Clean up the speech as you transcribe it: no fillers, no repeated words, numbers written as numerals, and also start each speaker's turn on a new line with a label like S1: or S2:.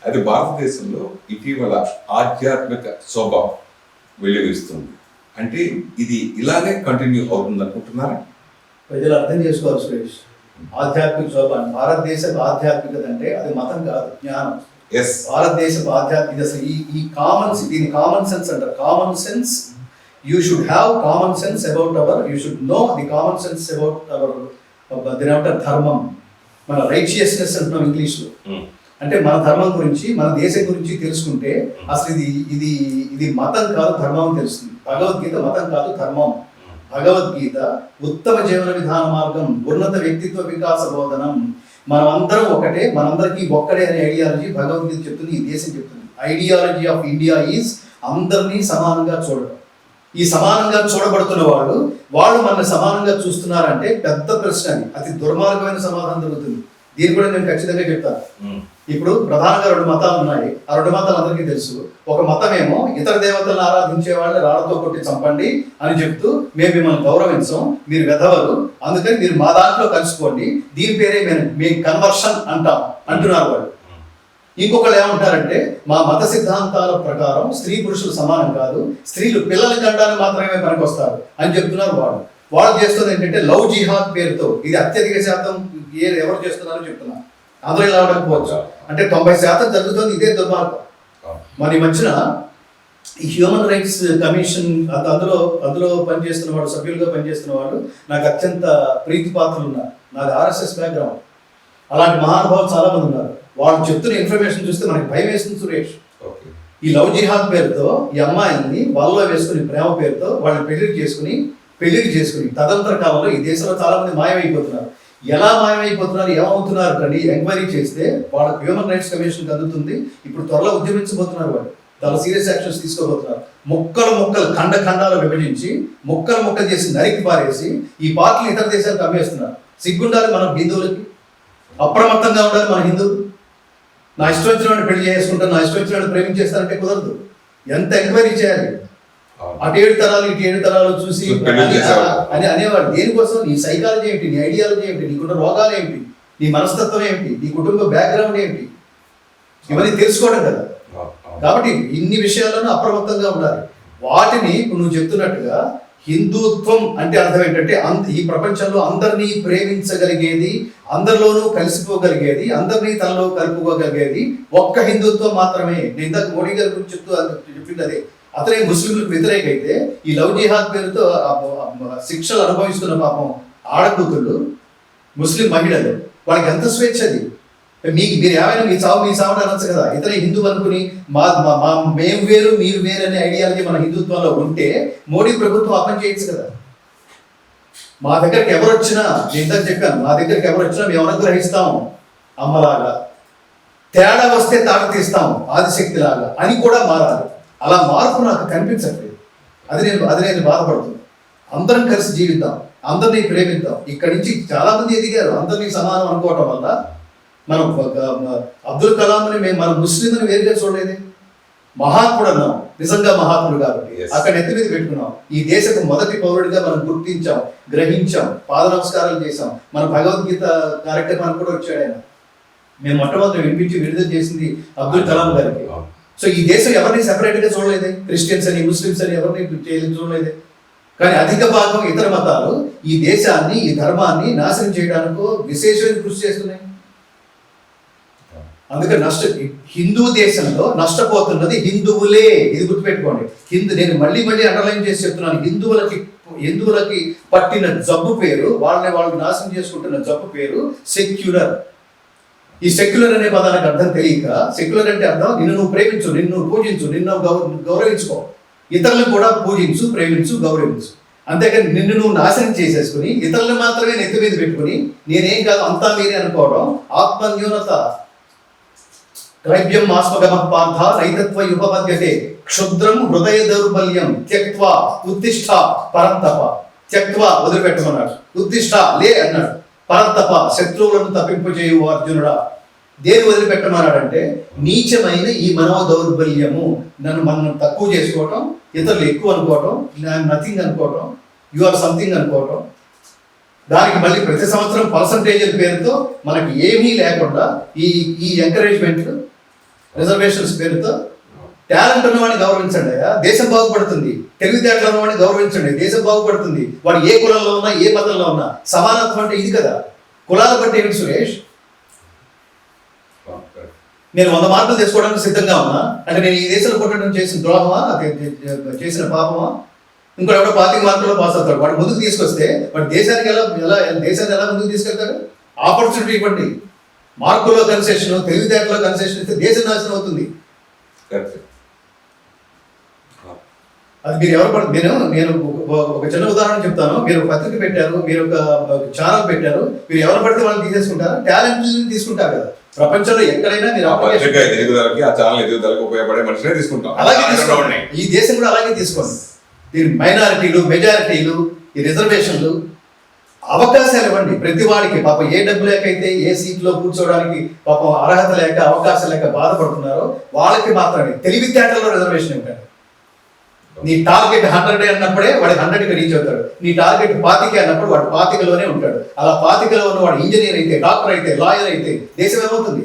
S1: అది భారతదేశంలో ఇటీవల ఆధ్యాత్మిక స్వభావం వెలువరిస్తుంది. అంటే ఇది ఇలానే కంటిన్యూ అవుతుంది అనుకుంటున్నారా?
S2: ప్రజలు అర్థం చేసుకోవాలి సురేష్. ఆధ్యాత్మిక స్వభావం, భారతదేశ ఆధ్యాత్మికత అంటే అది మతం కాదు, జ్ఞానం. భారతదేశ ఆధ్యాత్మిక అసలు ఈ కామన్, దీని కామన్ సెన్స్ అంటారు. Common sense, you should have common sense about our, you should know the common sense about our, దీని ఏమంటారు, ధర్మం. మన రైచియస్నెస్ అంటున్నాం ఇంగ్లీష్లో. అంటే మన ధర్మం గురించి, మన దేశం గురించి తెలుసుకుంటే అసలు ఇది ఇది మతం కాదు, ధర్మం తెలుస్తుంది. భగవద్గీత మతం కాదు, ధర్మం. భగవద్గీత ఉత్తమ జీవన విధాన మార్గం, ఉన్నత వ్యక్తిత్వ వికాస బోధనం. మనం అందరం ఒకటే, మనందరికీ ఒక్కడే అనే ఐడియాలజీ భగవద్గీత చెప్తుంది, ఈ దేశం చెప్తుంది. ఐడియాలజీ ఆఫ్ ఇండియా ఈజ్ అందరినీ సమానంగా చూడడం. ఈ సమానంగా చూడబడుతున్న వాళ్ళు మనల్ని సమానంగా చూస్తున్నారంటే పెద్ద ప్రశ్న. అది అతి దుర్మార్గమైన సమాధానం దొరుకుతుంది. దీన్ని కూడా నేను ఖచ్చితంగా చెప్తాను. ఇప్పుడు ప్రధానంగా 2 మతాలు ఉన్నాయి. ఆ 2 మతాలు అందరికీ తెలుసు. ఒక మతమేమో ఇతర దేవతలను ఆరాధించే వాళ్ళని రాళ్లతో కొట్టి చంపండి అని చెప్తూ, మేము మిమ్మల్ని గౌరవించం, మీరు వెధవలు, అందుకని మీరు మా దాంట్లో కలుసుకోండి, దీని పేరే మేము కన్వర్షన్ అంటున్నారు వాళ్ళు. ఇంకొకళ్ళు ఏమంటారంటే, మా మత సిద్ధాంతాల ప్రకారం స్త్రీ పురుషులు సమానం కాదు, స్త్రీలు పిల్లలు కంటానికి మాత్రమే పనికొస్తారు అని చెప్తున్నారు వాళ్ళు చేస్తుంది ఏంటంటే లవ్ జిహాద్ పేరుతో. ఇది అత్యధిక శాతం ఎవరు చేస్తున్నారో చెప్తున్నారు. అందులో ఇలా ఉండకపోవచ్చు, అంటే 90% జరుగుతుంది ఇదే దుర్మార్గం. మరి ఈ మధ్యన ఈ హ్యూమన్ రైట్స్ కమిషన్ అందులో పనిచేస్తున్న వాడు, సభ్యులుగా పనిచేస్తున్న వాడు నాకు అత్యంత ప్రీతిపాత్రలు ఉన్నారు. నాది RSS బ్యాక్గ్రౌండ్. అలాంటి మహానుభావులు చాలా మంది ఉన్నారు. వాళ్ళు చెప్తున్న ఇన్ఫర్మేషన్ చూస్తే మనకి భయం వేస్తుంది సురేష్. ఈ లవ్ జిహాద్ పేరుతో ఈ అమ్మాయిల్ని వాళ్ళలో వేసుకుని, ప్రేమ పేరుతో వాళ్ళని పెళ్లికి చేసుకుని తదంతర కాలంలో ఈ దేశంలో చాలా మంది మాయమైపోతున్నారు. ఎలా మాయమైపోతున్నారు, ఏమవుతున్నారు అని ఎంక్వైరీ చేస్తే వాళ్ళకి హ్యూమన్ రైట్స్ కమిషన్ అందుతుంది. ఇప్పుడు త్వరలో ఉద్యమించబోతున్నారు. వాళ్ళు చాలా సీరియస్ యాక్షన్స్ తీసుకోబోతున్నారు. ముక్కలు ఖండాలు విభజించి ముక్కలు చేసి నరికి పారేసి ఈ పార్టీలు ఇతర దేశాలకు అమ్మేస్తున్నారు. సిగ్గుండాలి మనం హిందువులకి, అప్రమత్తంగా ఉండాలి మన హిందువులు. నా ఇష్టం వచ్చిన పెళ్లి చేసుకుంటాను, నా ఇష్టం వచ్చిన ప్రేమించేస్తానంటే కుదరదు. ఎంత ఎంక్వైరీ చేయాలి? అటు 7 తరాలు ఇటు 7 తరాలు చూసి అని అనేవాడు. దేనికోసం? నీ సైకాలజీ ఏంటి, నీ ఐడియాలజీ ఏంటి, నీకున్న రోగాలు ఏంటి, నీ మనస్తత్వం ఏంటి, నీ కుటుంబ బ్యాక్గ్రౌండ్ ఏంటి, ఇవన్నీ తెలుసుకోవడం కదా. కాబట్టి ఇన్ని విషయాలను అప్రమత్తంగా ఉండాలి. వాటిని ఇప్పుడు నువ్వు చెప్తున్నట్టుగా హిందుత్వం అంటే అర్థం ఏంటంటే ఈ ప్రపంచంలో అందరినీ ప్రేమించగలిగేది, అందరిలోనూ కలిసిపోగలిగేది, అందరినీ తనలో కలుపుకోగలిగేది ఒక్క హిందుత్వం మాత్రమే. నేను ఇందాక మోడీ గారి గురించి చెప్పింది అదే. అతనే ముస్లింలకు వ్యతిరేక అయితే ఈ లవ్ జిహాద్ పేరుతో శిక్షలు అనుభవిస్తున్న పాపం ఆడకూతుళ్ళు, ముస్లిం మహిళలు, వాళ్ళకి ఎంత స్వేచ్ఛ అది. మీరు ఏమైనా మీ సావుని అనొచ్చు కదా. ఇతర హిందువు అనుకుని మేము వేరు మీరు వేరు అనే ఐడియాలజీ మన హిందుత్వంలో ఉంటే మోడీ ప్రభుత్వం అపని చేయొచ్చు కదా. మా దగ్గరికి ఎవరు వచ్చినా, నేను ఇందాక చెప్పాను, మా దగ్గరికి ఎవరు వచ్చినా మేము అనుగ్రహిస్తాము అమ్మలాగా, తేడా వస్తే తాట తీస్తాము ఆదిశక్తిలాగా అని కూడా మారాలి. అలా మార్పు నాకు కనిపించట్లేదు. అది నేను బాధపడుతున్నాను. అందరం కలిసి జీవిద్దాం, అందరినీ ప్రేమిద్దాం. ఇక్కడి నుంచి చాలా మంది ఎదిగారు, అందరినీ సమానం అనుకోవటం వల్ల. మనం అబ్దుల్ కలాంని మన ముస్లింని వేరుగా చూడలేదు. మహాత్ముడు అన్నాం, నిజంగా మహాత్ముడు కాబట్టి అక్కడ ఎత్తి మీద పెట్టుకున్నాం. ఈ దేశపు మొదటి పౌరుడిగా మనం గుర్తించాం, గ్రహించాం, పాద నమస్కారాలు చేశాం. మన భగవద్గీత కార్యక్రమానికి కూడా వచ్చాడు ఆయన. మేము మొట్టమొదటి వినిపించి విడుదల చేసింది అబ్దుల్ కలాం గారికి. సో ఈ దేశం ఎవరిని సెపరేట్గా చూడలేదే, క్రిస్టియన్స్ అని ముస్లిమ్స్ అని ఎవరిని చూడలేదే. కానీ అధిక భాగం ఇతర మతాలు ఈ దేశాన్ని, ఈ ధర్మాన్ని నాశనం చేయడానికి విశేషమైన కృషి చేస్తున్నాయి. అందుకని హిందూ దేశంలో నష్టపోతున్నది హిందువులే. ఇది గుర్తుపెట్టుకోండి. నేను మళ్ళీ అండర్లైన్ చేసి చెప్తున్నాను. హిందువులకి పట్టిన జబ్బు పేరు, వాళ్ళు నాశనం చేసుకుంటున్న జబ్బు పేరు సెక్యులర్. ఈ సెక్యులర్ అనే పదానికి అర్థం తెలియక, సెక్యులర్ అంటే అర్థం నిన్ను నువ్వు ప్రేమించు, నిన్ను పూజించు, నిన్ను గౌరవించుకో, ఇతరులను కూడా పూజించు, ప్రేమించు, గౌరవించు. అంతేకాని నిన్ను నువ్వు నాశనం చేసేసుకుని ఇతరులను మాత్రమే నెత్తి మీద పెట్టుకుని నేనేం కాదు అంతా మీరే అనుకోవడం ఆత్మన్యూనత. క్లైబ్యం ఆస్మగమ పార్థ నైతత్వ యుపపద్యతే క్షుద్రం హృదయ దౌర్బల్యం త్యక్వా ఉత్తిష్ట పరంతప. త్యక్వా వదిలిపెట్టమన్నాడు, ఉత్తిష్ట లే అన్నాడు, పరంతప శత్రువులను తప్పింపజేయు అర్జునుడా. దేని వదిలిపెట్టమన్నాడంటే నీచమైన ఈ మనో దౌర్బల్యము, మనం తక్కువ చేసుకోవటం, ఇతరులు ఎక్కువ అనుకోవటం, నథింగ్ అనుకోవటం, యు ఆర్ సంథింగ్ అనుకోవటం. దానికి మళ్ళీ ప్రతి సంవత్సరం పర్సంటేజ్ల పేరుతో మనకి ఏమీ లేకుండా ఈ ఎంకరేజ్మెంట్లు. రిజర్వేషన్స్ పేరుతో. టాలెంట్ ఉన్నవాడిని గౌరవించండి అయ్యా, దేశం బాగుపడుతుంది. తెలివితేటలు ఉన్నవాడిని గౌరవించండి, దేశం బాగుపడుతుంది. వాడు ఏ కులంలో ఉన్నా ఏ మతంలో ఉన్నా సమానత్వం అంటే ఇది కదా. కులాల బట్టి ఏమిటి సురేష్? నేను 100 మార్కులు తెచ్చుకోవడానికి సిద్ధంగా ఉన్నా అంటే నేను ఈ దేశంలో పుట్టడం చేసిన ద్రోహమా, చేసిన పాపమా? ఇంకోటి ఎవడో 25 మార్కుల్లో పాస్ అవుతాడు, వాడు ముందుకు తీసుకొస్తే వాడు దేశానికి దేశాన్ని ఎలా ముందుకు తీసుకెళ్తాడు? ఆపర్చునిటీ ఇవ్వండి. మార్కుల్లో కన్సెషన్, తెలివితేటలో కన్సెషన్ ఇస్తే దేశం నాశనం అవుతుంది. అది మీరు ఎవరు నేను ఒక చిన్న ఉదాహరణ చెప్తాను. మీరు ఒక పత్రిక పెట్టారు, మీరు ఒక ఛానల్ పెట్టారు, మీరు ఎవరు పడితే వాళ్ళని తీసేసుకుంటారు, టాలెంట్ తీసుకుంటారు కదా. ప్రపంచంలో ఎక్కడైనా మీరు
S1: ఎదుగుదలకి ఆ ఛానల్ ఎదుగుదలకు ఉపయోగపడే మనిషినే తీసుకుంటాం.
S2: అలాగే తీసుకోండి, ఈ దేశం కూడా అలాగే తీసుకోండి. దీని మైనారిటీలు, మెజారిటీలు, ఈ రిజర్వేషన్లు, అవకాశాలు ఇవ్వండి ప్రతి వాడికి. పాపం ఏ డబ్బు లేకైతే ఏ సీట్లో కూర్చోవడానికి పాపం అర్హత లేక అవకాశం లేక బాధపడుతున్నారో వాళ్ళకి మాత్రమే తెలివితేటల్లో రిజర్వేషన్ ఇవ్వండి. నీ టార్గెట్ 100 అన్నప్పుడే వాడి 100కి రీచ్ అవుతాడు. నీ టార్గెట్ 25 అన్నప్పుడు వాడు 25లోనే ఉంటాడు. అలా 25లో ఉన్న వాడు ఇంజనీర్ అయితే, డాక్టర్ అయితే, లాయర్ అయితే దేశం ఏమవుతుంది?